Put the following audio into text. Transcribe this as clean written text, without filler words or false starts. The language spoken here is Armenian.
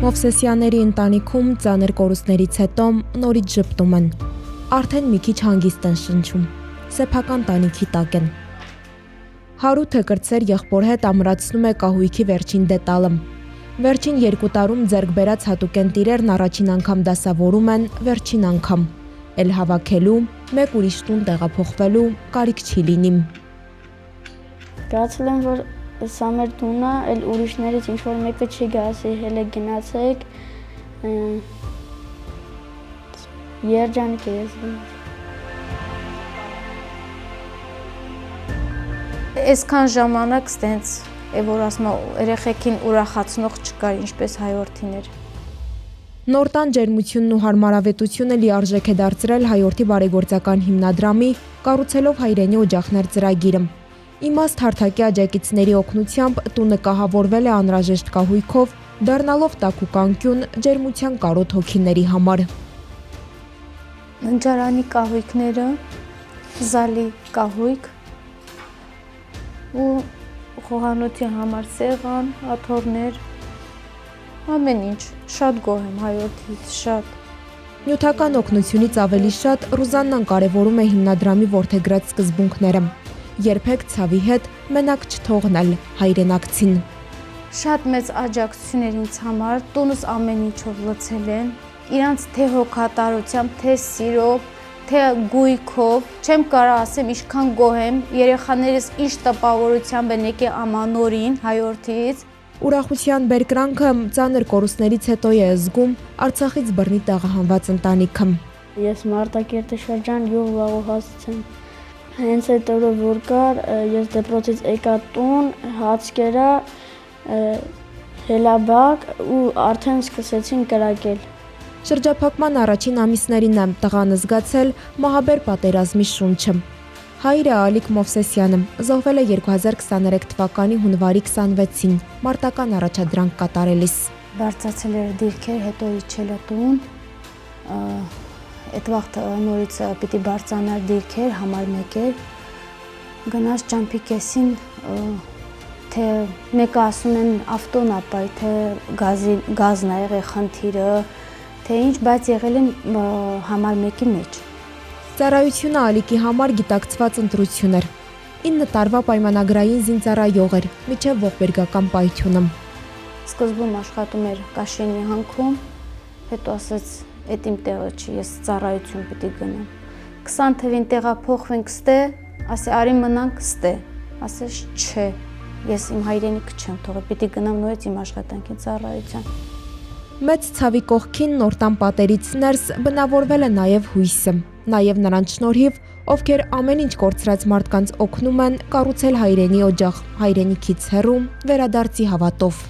Մովսեսյանների ընտանիքում ծանր կորուստներից հետո նորից ժպտում են։ Արդեն մի քիչ հանգիստ են շնչում։ Սեփական տանիքի տակ են։ Հարութը կրտսեր եղբոր հետ ամրացնում է կահույքի վերջին դետալը։ Վերջին 2 տարում ձեռք բերած հատուկեն տիրերն առաջին անգամ դասավորում են վերջին անգամ։ Էլ հավաքելու, մեկ ուրիշ տուն տեղափոխվելու կարիք չի լինի։ Գացել եմ, որ սա մեր տունն է, էլ ուրիշներից ինչ-որ մեկը չի գա, ասի հել եք գնացեք, երջանիկ է ես գնաց։ Այսքան ժամանակ ստենց, որ ասում երեխեքին ուրախացնող չկար, ինչպես հայորդիներ։ Նոր տան ջերմությունն ու հարմարավետությունը լիարժեք է դարձրել Հայորդի բարեգործական հիմնադրամի կառուցելով հայրենի օջախներ ծրագիրը։ Իմաստ հարթակի աջակիցների օգնությամբ տունը կահավորվել է անհրաժեշտ կահույքով, դառնալով տաքուկ անկյուն ջերմության կարոտ հոգիների համար։ Ննջարանի կահույքները, զալի կահույք ու խոհանոցի համար սեղան, աթոռներ, ամեն ինչ, շատ գոհ եմ Հայորդից, շատ։ Նյութական օգնությունից ավելի շատ Ռուզաննան կարևորում է հիմնադրամի որդեգրած սկզբունքները։ Երբեք ցավի հետ մենակ չթողնել հայրենակցին։ Շատ մեծ աջակցություն էր ինձ համար, տունս ամեն ինչով լցել են, իրանց թե հոգատարությամբ, թե սիրով, թե գույքով, չեմ կարող ասեմ ինչքան գոհ եմ, երեխաներս ինչ տպավորությամբ են եկել ամանորին Հայորդից։ Ուրախության բերկրանքը ծանր կորուստներից հետո է զգում Արցախից բռնի տեղահանված ընտանիքը։ Ես Մարտակերտի շրջան յուղ վաղուհասից եմ։ Հենց այդ օրը որ կար, ես դեպրոցից եկա տուն, հաց կերա, հելաբակ ու արդեն սկսեցին կրակել։ Շրջափակման առաջին ամիսներին եմ տղան զգացել մահաբեր պատերազմի շունչը։ Հայրը Ալիկ Մովսեսյանը զոհվել է 2023 թվականի հունվարի 26-ին մարտական առաջադրանք կատարելիս։ Բարձրացել էր դիրքեր, հետո իջել է տուն։ Այդ վաղ նորից պիտի բարձրանար դիրքեր, համար մեկ էր։ Գնաց ճամփի կեսին, թե մեկը ասում են ավտոն ապայ, թե գազն ա եղել խնդիրը, թե ինչ, բայց եղել են համար մեկի մեջ։ Ծառայությունը Ալիկի համար գիտակցված ընտրություն էր։ 9 տարվա պայմանագրային զինծառայող էր, մինչև ողբերգական պայթյունը։ Սկզբում աշխատում էր Կաշենի հանքում, հետո ասեց, էդ իմ տեղը չի, ես ծառայություն պիտի գնամ։ 20 թվին տեղափոխվենք ստե, ասի արի մնանք ստե, ասես չէ, ես իմ հայրենիքը չեմ թողել, պիտի գնամ նորից իմ աշխատանքի ծառայության։ Մեծ ցավի կողքին նոր տան պատերից ներս բնավորվել է նաև հույսը, նաև նրանց շնորհիվ, ովքեր ամեն ինչ կորցրած մարդկանց օգնում են կառուցել հայրենի օջախ, հայրենիքից հեռու վերադարձի հավատով։